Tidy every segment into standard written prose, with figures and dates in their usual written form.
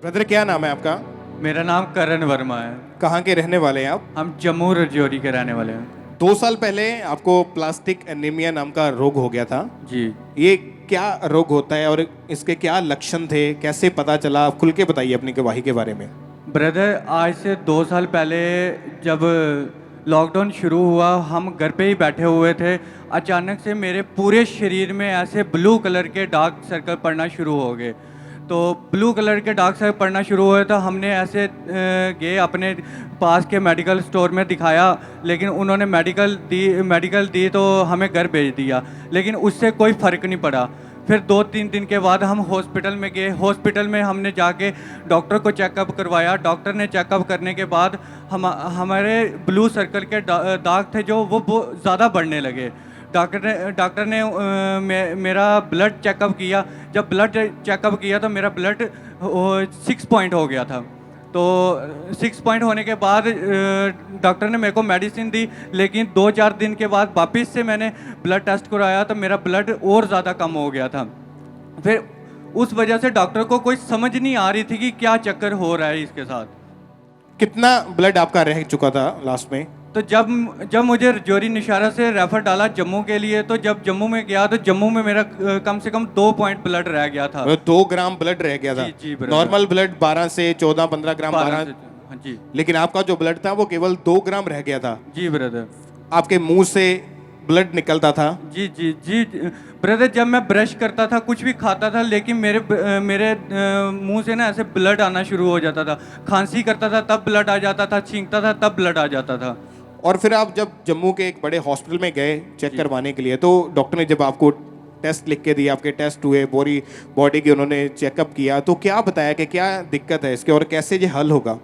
Brother क्या नाम है आपका? मेरा नाम करण वर्मा है। कहाँ के रहने वाले हैं आप? हम जम्मू रजौरी के रहने वाले हैं। 2 साल पहले आपको प्लास्टिक एनीमिया नाम का रोग हो गया था। जी। ये क्या रोग होता है और इसके क्या लक्षण थे, कैसे पता चला? आप खुल के बताइए अपनी गवाही के बारे में। ब्रदर, आज से 2 साल पहले जब लॉकडाउन शुरू हुआ, हम घर पे ही बैठे हुए थे। अचानक से मेरे पूरे शरीर में ऐसे ब्लू कलर के डार्क सर्कल पड़ना शुरू हो गए। तो ब्लू कलर के डार्क सर्कल पड़ना शुरू हुए तो हमने ऐसे गए अपने पास के मेडिकल स्टोर में दिखाया, लेकिन उन्होंने मेडिकल दी तो हमें घर भेज दिया, लेकिन उससे कोई फ़र्क नहीं पड़ा। फिर 2-3 दिन के बाद हम हॉस्पिटल में गए। हॉस्पिटल में हमने जाके डॉक्टर को चेकअप करवाया। डॉक्टर ने चेकअप करने के बाद हमारे ब्लू सर्कल के दाग थे जो वो ज़्यादा बढ़ने लगे। डॉक्टर ने मेरा ब्लड चेकअप किया। जब ब्लड चेकअप किया तो मेरा ब्लड 6 पॉइंट हो गया था। तो 6 पॉइंट होने के बाद डॉक्टर ने मेरे को मेडिसिन दी, लेकिन 2-4 दिन के बाद वापस से मैंने ब्लड टेस्ट कराया तो मेरा ब्लड और ज़्यादा कम हो गया था। फिर उस वजह से डॉक्टर को कोई समझ नहीं आ रही थी कि क्या चक्कर हो रहा है इसके साथ। कितना ब्लड आपका रह चुका था लास्ट में? तो जब मुझे रजौरी निशारा से रेफर डाला जम्मू के लिए, तो जब जम्मू में गया तो जम्मू में मेरा कम से कम 2 पॉइंट ब्लड रह गया था। 2 ग्राम ब्लड रह गया था। जी, नॉर्मल ब्लड 12 से 14-15 ग्राम 12। हाँ जी। लेकिन आपका जो ब्लड था वो केवल 2 ग्राम रह गया था। जी ब्रदर। आपके मुंह से ब्लड निकलता था। जी जी जी ब्रदर, जब मैं ब्रश करता था, कुछ भी खाता था, लेकिन मेरे मुंह से ना ऐसे ब्लड आना शुरू हो जाता था। खांसी करता था तब ब्लड आ जाता था, छींकता था तब ब्लड आ जाता था। और फिर आप जब जम्मू के एक बड़े हॉस्पिटल में गए चेक करवाने के लिए, तो डॉक्टर ने जब आपको टेस्ट लिख के दिए, आपके टेस्ट हुए, बॉडी की उन्होंने चेकअप किया, तो क्या बताया कि क्या दिक्कत है इसके और कैसे ये हल होगा?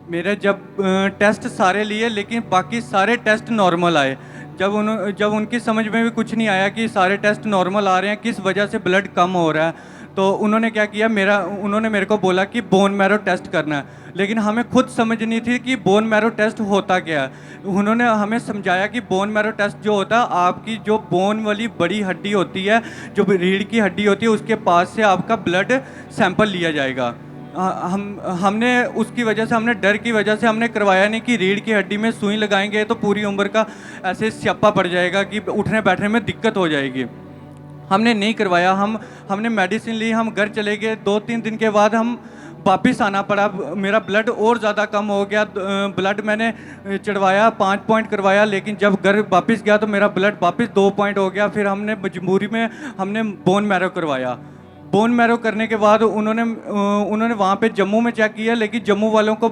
मेरे जब टेस्ट सारे लिए, लेकिन बाकी सारे टेस्ट नॉर्मल आए। जब उनकी समझ में भी कुछ नहीं आया कि सारे टेस्ट नॉर्मल आ रहे हैं, किस वजह से ब्लड कम हो रहा है, तो उन्होंने क्या किया, उन्होंने मेरे को बोला कि बोन मैरो टेस्ट करना है। लेकिन हमें खुद समझ नहीं थी कि बोन मैरो टेस्ट होता क्या है। उन्होंने हमें समझाया कि बोन मैरो टेस्ट जो होता है, आपकी जो बोन वाली बड़ी हड्डी होती है, जो रीढ़ की हड्डी होती है, उसके पास से आपका ब्लड सैंपल लिया जाएगा। हमने उसकी वजह से, हमने डर की वजह से हमने करवाया नहीं कि रीढ़ की हड्डी में सुई लगाएंगे तो पूरी उम्र का ऐसे स्यापा पड़ जाएगा कि उठने बैठने में दिक्कत हो जाएगी। हमने नहीं करवाया। हमने मेडिसिन ली, हम घर चले गए। 2-3 दिन के बाद हम वापस आना पड़ा। मेरा ब्लड और ज़्यादा कम हो गया। ब्लड मैंने चढ़वाया, 5 पॉइंट करवाया, लेकिन जब घर वापस गया तो मेरा ब्लड वापस 2 पॉइंट हो गया। फिर हमने मजबूरी में हमने बोन मैरो करवाया। बोन मैरो करने के बाद उन्होंने वहाँ पे जम्मू में चेक किया, लेकिन जम्मू वालों को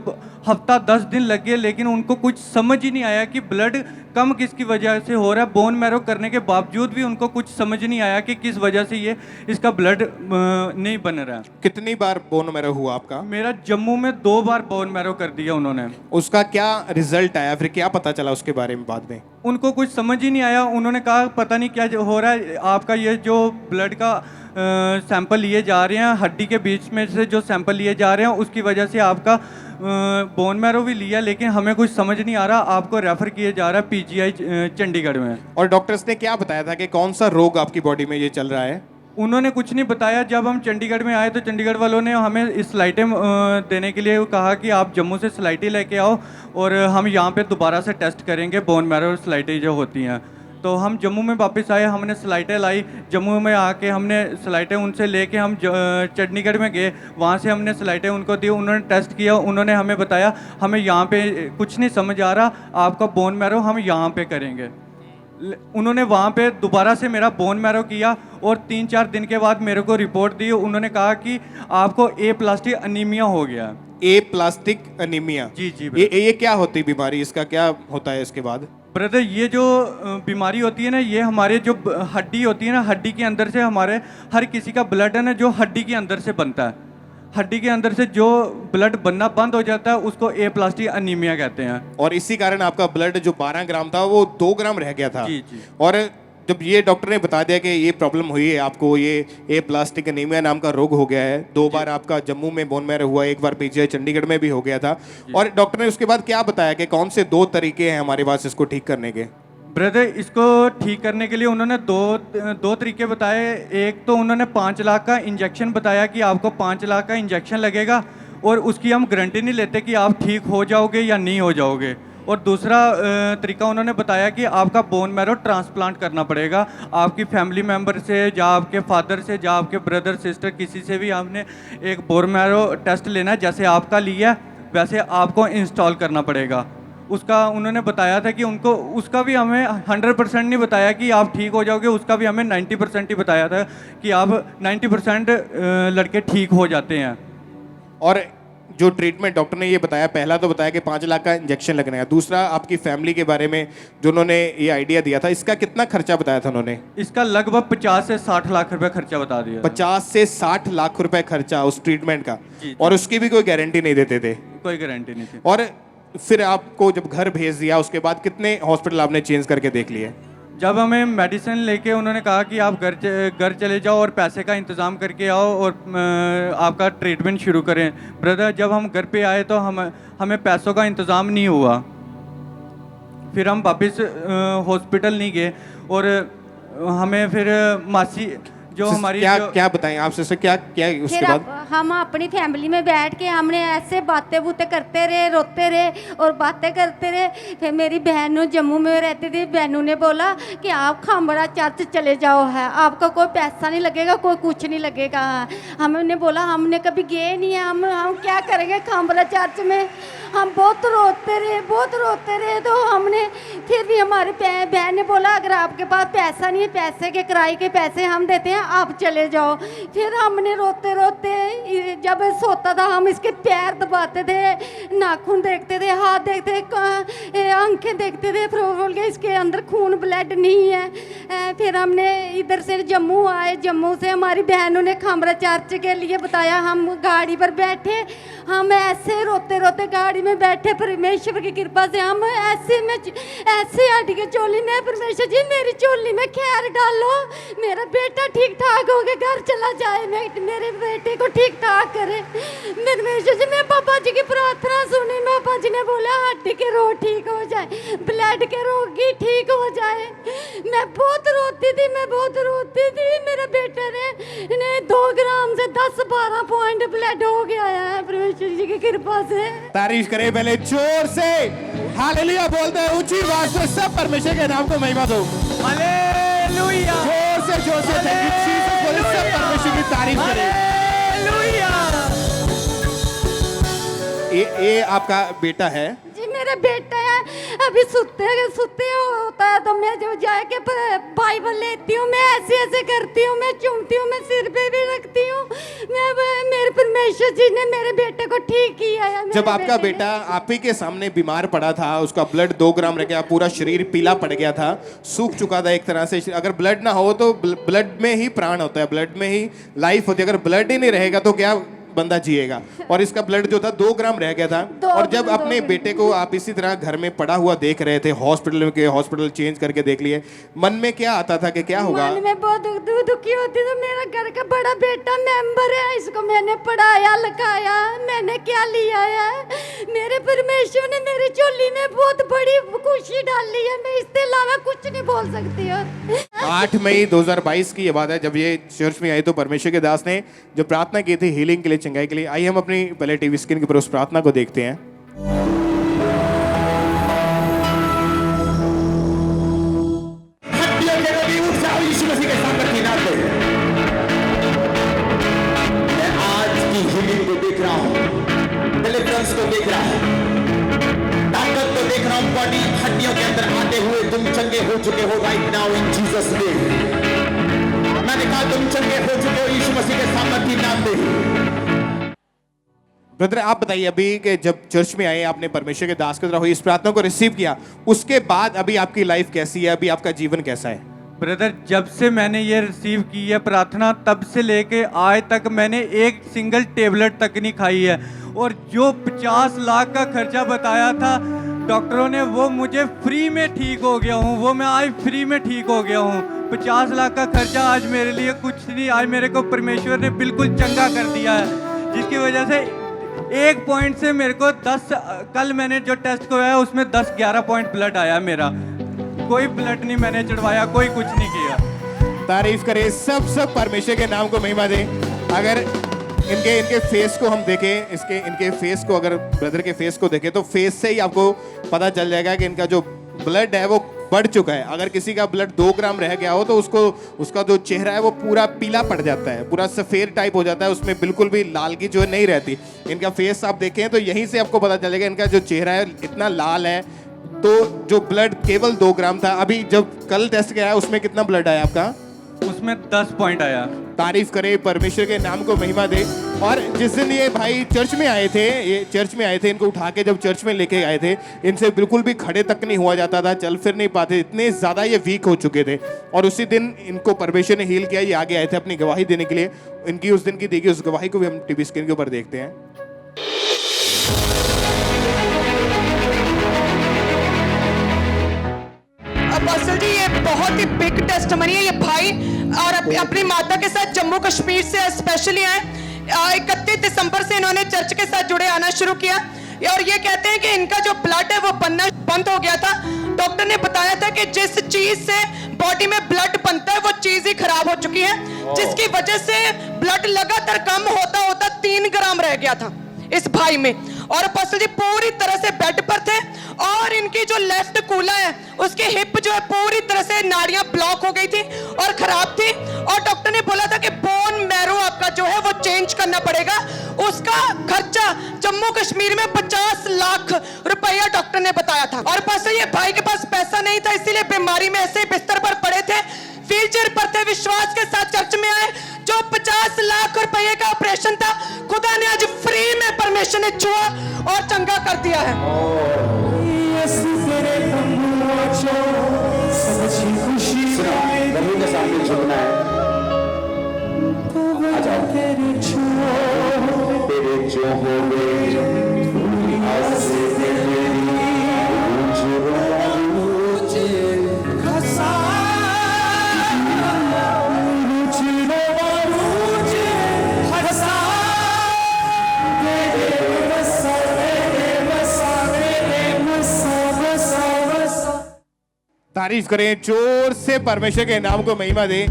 हफ्ता 10 दिन लग गए, लेकिन उनको कुछ समझ ही नहीं आया कि ब्लड कम किसकी वजह से हो रहा है। बोन मैरो करने के बावजूद भी उनको कुछ समझ नहीं आया कि किस वजह से इसका ब्लड नहीं बन रहा है। कितनी बार बोन मैरो हुआ आपका? मेरा जम्मू में 2 बार बोन मैरो कर दिया उन्होंने। उसका क्या रिजल्ट आया, फिर क्या पता चला उसके बारे में बाद में? उनको कुछ समझ ही नहीं आया। उन्होंने कहा पता नहीं क्या हो रहा है, आपका ये जो ब्लड का सैंपल लिए जा रहे हैं, हड्डी के बीच में से जो सैंपल लिए जा रहे हैं, उसकी वजह से आपका बोन मैरो भी लिया, लेकिन हमें कुछ समझ नहीं आ रहा। आपको रेफ़र किया जा रहा है पीजीआई चंडीगढ़ में। और डॉक्टर्स ने क्या बताया था कि कौन सा रोग आपकी बॉडी में ये चल रहा है? उन्होंने कुछ नहीं बताया। जब हम चंडीगढ़ में आए तो चंडीगढ़ वालों ने हमें स्लाइटें देने के लिए कहा कि आप जम्मू से स्लाइटें लेके आओ और हम यहाँ पे दोबारा से टेस्ट करेंगे बोन मैरो स्लाइटें जो होती हैं। तो हम जम्मू में वापस आए, हमने स्लाइटें लाई। जम्मू में आके हमने स्लाइटें उनसे लेके हम चंडीगढ़ में गए। वहाँ से हमने स्लाइटें उनको दी, उन्होंने टेस्ट किया। उन्होंने हमें बताया हमें यहाँ पे कुछ नहीं समझ आ रहा, आपका बोन मैरो हम यहाँ पे करेंगे। उन्होंने वहाँ पे दोबारा से मेरा बोन मैरो किया और 3-4 दिन के बाद मेरे को रिपोर्ट दी। उन्होंने कहा कि आपको ए प्लास्टिक अनीमिया हो गया। ए प्लास्टिक अनीमिया? जी जी। ये क्या होती बीमारी, इसका क्या होता है इसके बाद? ब्रदर, ये जो बीमारी होती है ना, ये हमारे जो हड्डी होती है ना, हड्डी के अंदर से हमारे हर किसी का ब्लड है ना, जो हड्डी के अंदर से बनता है, हड्डी के अंदर से जो ब्लड बनना बंद हो जाता है, उसको ए प्लास्टिक अनीमिया कहते हैं। और इसी कारण आपका ब्लड जो 12 ग्राम था वो 2 ग्राम रह गया था। जी जी। और जब ये डॉक्टर ने बता दिया कि ये प्रॉब्लम हुई है आपको, ये ए प्लास्टिक एनीमिया नाम का रोग हो गया है, 2 बार आपका जम्मू में बोन मैरो हुआ, 1 बार पीजीआई चंडीगढ़ में भी हो गया था, और डॉक्टर ने उसके बाद क्या बताया कि कौन से 2 तरीके हैं हमारे पास इसको ठीक करने के? ब्रदर, इसको ठीक करने के लिए उन्होंने दो तरीके बताए। एक तो उन्होंने 5 लाख का इंजेक्शन बताया कि आपको 5 लाख का इंजेक्शन लगेगा, और उसकी हम गारंटी नहीं लेते कि आप ठीक हो जाओगे या नहीं हो जाओगे। और दूसरा तरीका उन्होंने बताया कि आपका बोन मैरो ट्रांसप्लांट करना पड़ेगा, आपकी फैमिली मेम्बर से या आपके फादर से या आपके ब्रदर सिस्टर किसी से भी आपने एक बोन मैरो टेस्ट लेना है, जैसे आपका लिया वैसे आपको इंस्टॉल करना पड़ेगा। उसका उन्होंने बताया था कि उनको उसका भी हमें 100% नहीं बताया कि आप ठीक हो जाओगे, उसका भी हमें 90% ही बताया था कि आप 90% लड़के ठीक हो जाते हैं। और जो ट्रीटमेंट डॉक्टर ने ये बताया, पहला तो बताया कि 5 लाख का इंजेक्शन लगना है, दूसरा आपकी फैमिली के बारे में जो उन्होंने ये आइडिया दिया था, इसका कितना खर्चा बताया था उन्होंने? इसका लगभग 50 से 60 लाख रुपए खर्चा बता दिया। 50 से 60 लाख रुपए खर्चा उस ट्रीटमेंट का। जी। और उसकी भी कोई गारंटी नहीं देते थे? कोई गारंटी नहीं थी। और फिर आपको जब घर भेज दिया उसके बाद कितने हॉस्पिटल आपने चेंज करके देख लिए? जब हमें मेडिसिन लेके उन्होंने कहा कि आप घर चले जाओ और पैसे का इंतज़ाम करके आओ और आपका ट्रीटमेंट शुरू करें। ब्रदर, जब हम घर पे आए तो हमें पैसों का इंतज़ाम नहीं हुआ, फिर हम वापस हॉस्पिटल नहीं गए और हमें फिर मासी जो हमारी क्या बताएं आप सिस्टर, क्या क्या उसके बाद? हम अपनी फैमिली में बैठ के हमने ऐसे बातें बूतें करते रहे, रोते रहे और बातें करते रहे। फिर मेरी बहन जम्मू में रहती थी, बहनों ने बोला कि आप खामड़ा चर्च चले जाओ, है आपका कोई पैसा नहीं लगेगा, कोई कुछ नहीं लगेगा। हमने बोला हमने कभी गए नहीं है, हम क्या करेंगे खामड़ा चर्च में। हम बहुत रोते रहे तो हमने फिर भी हमारे बहन ने बोला अगर आपके पास पैसा नहीं है, पैसे के किराए के पैसे हम देते हैं, आप चले जाओ। फिर हमने रोते रोते जब सोता था हम इसके पैर दबाते थे, नाखून देखते थे, हाथ देखते थे, आंखें देखते थे, फिर बोल के इसके अंदर खून ब्लड नहीं है। फिर हमने इधर से जम्मू आए, जम्मू से हमारी बहनों ने खामरा चर्च के लिए बताया। हम गाड़ी पर बैठे, हम ऐसे रोते रोते गाड़ी में बैठे, परमेश्वर की कृपा से हम ऐसे हट के चोली में, परमेश्वर जी मेरी चोली में खैर डालो, मेरा बेटा ठीक ठाक हो के घर चला जाए, मेरे बेटे को ठीक ठाक करे। परमेश्वर जी मैं पापा जी की प्रार्थना सुनी, पापा जी ने बोला हड्डी के रोग ठीक हो जाए, ब्लड के रोग ही ठीक हो जाए। मैं बहुत रोती थी, मेरे बेटे ने 2 ग्राम से 10-12 पॉइंट ब्लड हो गया है परमेश्वर जी की कृपा से। तारीफ करें पहले जोर से, हालेलुया बोलते हैं ऊंची आवाज से, सब परमेश्वर के नाम को महिमा दो। हालेलुया, जोर से थैंक यू जीसस, बोले सब परमेश्वर की तारीफ करें। हालेलुया। ये आपका बेटा है? जी मेरा बेटा है, अभी सुते होता है तो मैं जो जाके बाइबल लेती हूँ, मैं ऐसे करती हूँ, मैं चूमती हूँ, मैं सिर पे भी रखती हूँ। मेरे परमेश्वर जी ने मेरे बेटे को ठीक किया है। जब आपका बेटा आप ही के सामने बीमार पड़ा था, उसका ब्लड 2 ग्राम रह गया, पूरा शरीर पीला पड़ गया था, सूख चुका था एक तरह से। अगर ब्लड ना हो तो ब्लड में ही प्राण होता है, ब्लड में ही लाइफ होती है। अगर ब्लड ही नहीं रहेगा तो क्या बंदा जिएगा? और इसका ब्लड जो था 2 ग्राम रह गया था। और जब अपने बेटे को आप इसी तरह घर में पड़ा हुआ देख रहे थे, हॉस्पिटल चेंज करके देख लिए, मन में क्या आता था कि क्या होगा? मन में बहुत दुखी होती थी। मेरा घर का बड़ा बेटा मेंबर है, इसको मैंने पढ़ाया लिखाया, मैंने क्या लिया है? मेरे परमेश्वर ने मेरी चोली में बहुत बड़ी खुशी डाली है, मैं इसके अलावा कुछ नहीं बोल सकती हूँ। 8 मई 2022 की ये बात है, जब ये चर्च में आई तो परमेश्वर के दास ने जो प्रार्थना की थी हीलिंग के लिए, चंगाई के लिए। आइए हम अपनी पहले टीवी स्क्रीन के ऊपर उस प्रार्थना को देखते हैं। मैं आज की हीलिंग को देख रहा हूँ, डिलीवरेंस को देख रहा हूँ, ताकत को देख रहा हूँ, बॉडी हड्डियों के अंदर आते हुए तुम चंगे हो चुके हो right now in Jesus name. मैंने कहा तुम चंगे हो चुके हो यीशु मसीह के सामर्थी नाम में। ब्रदर आप बताइए, अभी कि जब चर्च में आए, आपने परमेश्वर के दास की तरह हुई इस प्रार्थना को रिसीव किया, उसके बाद अभी आपकी लाइफ कैसी है, अभी आपका जीवन कैसा है? ब्रदर, जब से मैंने ये रिसीव की है प्रार्थना, तब से लेके आज तक मैंने एक सिंगल टेबलेट तक नहीं खाई है। और जो 50 लाख का खर्चा बताया था डॉक्टरों ने, वो मुझे फ्री में ठीक हो गया हूँ, वो मैं आज फ्री में ठीक हो गया हूँ। 50 लाख का खर्चा आज मेरे लिए कुछ नहीं, आज मेरे को परमेश्वर ने बिल्कुल चंगा कर दिया है, जिसकी वजह से 1 पॉइंट से मेरे को 10, कल मैंने जो टेस्ट करवाया उसमें 10-11 पॉइंट ब्लड आया मेरा। कोई ब्लड नहीं मैंने चढ़वाया, कोई कुछ नहीं किया। तारीफ करें सब परमेश्वर के नाम को महिमा दें। अगर इनके इनके फेस को हम देखें, इनके फेस को, अगर ब्रदर के फेस को देखें तो फेस से ही आपको पता चल जाएगा कि इनका जो ब्लड है वो बढ़ चुका है। अगर किसी का ब्लड 2 ग्राम रह गया हो तो उसका जो चेहरा है वो पूरा पीला पड़ जाता है, पूरा सफेद टाइप हो जाता है, उसमें बिल्कुल भी लालगी जो है नहीं रहती। इनका फेस आप देखें तो यहीं से आपको पता चलेगा इनका जो चेहरा है इतना लाल है। तो जो ब्लड केवल 2 ग्राम था, अभी जब कल टेस्ट किया है उसमें कितना ब्लड आया आपका? उसमें 10 पॉइंट आया। तारीफ करें, परमेश्वर के नाम को महिमा दे। और जिस दिन ये भाई चर्च में आए थे, इनको उठा के जब चर्च में लेके आए थे, इनसे बिल्कुल भी खड़े तक नहीं हुआ जाता था, चल फिर नहीं पाते, इतने ज़्यादा ये वीक हो चुके थे। और उसी दिन इनको परमेश्वर ने हील किया, ये आगे आए थे अपनी गवाही देने के लिए। इनकी उस दिन की दी गई उस गवाही को भी हम टीवी स्क्रीन के ऊपर देखते हैं। अपोस्टल जी, ये बहुत ही बिग टेस्टमनी है। ये भाई और अपनी माता के साथ जम्मू कश्मीर से स्पेशली आए। 31 दिसंबर से इन्होंने चर्च के साथ जुड़े आना शुरू किया और ये कहते हैं कि इनका जो ब्लड है वो बनना बंद हो गया था। डॉक्टर ने बताया था कि जिस चीज से बॉडी में ब्लड बनता है वो चीज ही खराब हो चुकी है, जिसकी वजह से ब्लड लगातार कम होता होता 3 ग्राम रह गया था इस भाई में। और अपोस्टल जी पूरी तरह से बेड पर थे और इनकी जो लेफ्ट कूला है उसके हिप जो है पूरी तरह से नाड़ियां ब्लॉक हो गई थी और खराब थी। और डॉक्टर ने बोला था कि बोन मैरो आपका जो है वो चेंज करना पड़ेगा। उसका खर्चा जम्मू कश्मीर में 50 लाख रुपया डॉक्टर ने बताया था। और पास ये भाई के पास पैसा नहीं था, इसीलिए बीमारी में ऐसे बिस्तर पर पड़े थे, व्हीलचेयर पर थे, विश्वास के साथ चर्च में आए। जो 50 लाख रुपए का ऑपरेशन था, खुदा ने आज फ्री में परमेश्वर ने छुआ और चंगा कर दिया है। प्रभु के सामने झुकना है। आ जाओ। तेरे जो हो गए आज से तेरी तारीफ करें जोर से, परमेश्वर के नाम को महिमा दे।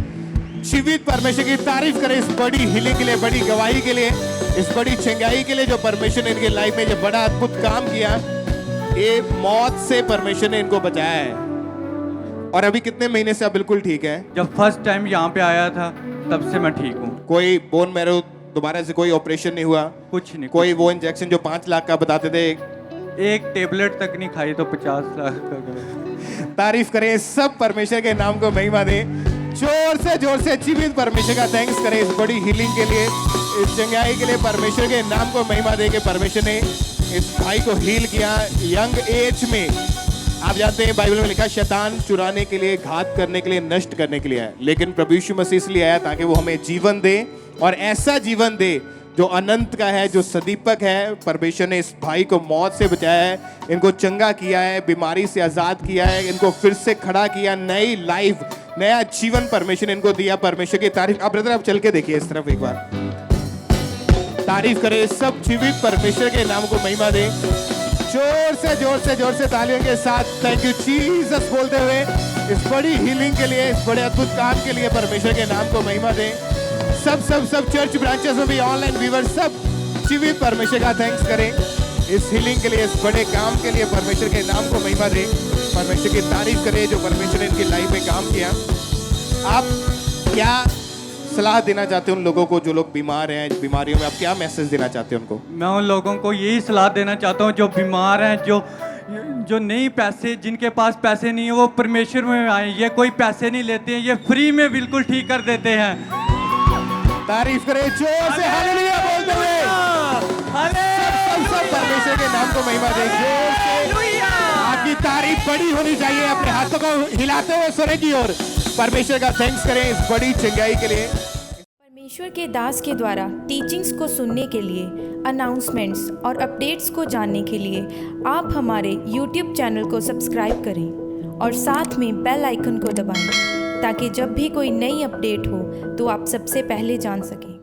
जीवित परमेश्वर की तारीफ करें इस बड़ी हीलिंग के लिए, बड़ी गवाही के लिए, इस बड़ी चंगाई के लिए जो परमेश्वर ने इनके लाइफ में जो बड़ा अद्भुत काम किया। ये मौत से परमेश्वर ने इनको बचाया है। और अभी कितने महीने से आप बिल्कुल ठीक है? जब फर्स्ट टाइम यहाँ पे आया था तब से मैं ठीक हूँ। कोई बोन मैरो दोबारा से कोई ऑपरेशन नहीं हुआ? कुछ नहीं। कोई वो इंजेक्शन जो 5 लाख का बताते थे, एक टेबलेट तक नहीं खाई तो 50 लाख का गया। तारीफ करें, सब परमेश्वर के नाम को महिमा दें। जोर से जीवित परमेश्वर का थैंक्स करें इस बड़ी हीलिंग के लिए, इस चंगाई के लिए। परमेश्वर के नाम को महिमा दे के परमेश्वर ने इस भाई को हील किया यंग एज में। आप जानते हैं बाइबल में लिखा, शैतान चुराने के लिए, घात करने के लिए, नष्ट करने के लिए आया, लेकिन प्रभु यीशु मसीह इसलिए आया ताकि वो हमें जीवन दे, और ऐसा जीवन दे जो अनंत का है, जो सदीपक है। परमेश्वर ने इस भाई को मौत से बचाया है, इनको चंगा किया है, बीमारी से आजाद किया है, इनको फिर से खड़ा किया, नई लाइफ, नया जीवन परमेश्वर ने इनको दिया। परमेश्वर की तारीफ। अब ब्रदर आप चल के देखिए इस तरफ एक बार, तारीफ करें, सब जीवित परमेश्वर के नाम को महिमा दे। जोर से तालियों के साथ थैंक यू जीसस बोलते हुए इस बड़ी हीलिंग के लिए, इस बड़े अद्भुत काम के लिए परमेश्वर के नाम को महिमा दे। सब चर्च ब्रांचेस में भी ऑनलाइन व्यूअर्स सब जीवित परमेश्वर का थैंक्स करें इस हीलिंग के लिए, इस बड़े काम के लिए। परमेश्वर के नाम को महिमा दे, परमेश्वर की तारीफ करें जो परमेश्वर ने इनकी लाइफ में काम किया। आप क्या सलाह देना चाहते हैं उन लोगों को जो लोग बीमार हैं, बीमारियों में? आप क्या मैसेज देना चाहते हैं उनको? मैं उन लोगों को यही सलाह देना चाहता हूँ जो बीमार हैं, जो नहीं पैसे, जिनके पास पैसे नहीं है, वो परमेश्वर में आए। ये कोई पैसे नहीं लेते हैं, ये फ्री में बिल्कुल ठीक कर देते हैं। तारीफ करें जोर से हालेलुया बोलते हुए। सब परमेश्वर के नाम को महिमा दें। जोर से आपकी तारीफ बड़ी होनी चाहिए। अपने हाथों को हिलाते हुए स्वर्ग की ओर परमेश्वर का थैंक्स करें इस बड़ी चंगाई के लिए। परमेश्वर के दास के द्वारा टीचिंग्स को सुनने के लिए, अनाउंसमेंट्स और अपडेट्स को जानने के लिए आप हमारे YouTube चैनल को सब्सक्राइब करें और साथ में बेल आइकन को दबाएं, ताकि जब भी कोई नई अपडेट हो तो आप सबसे पहले जान सकें।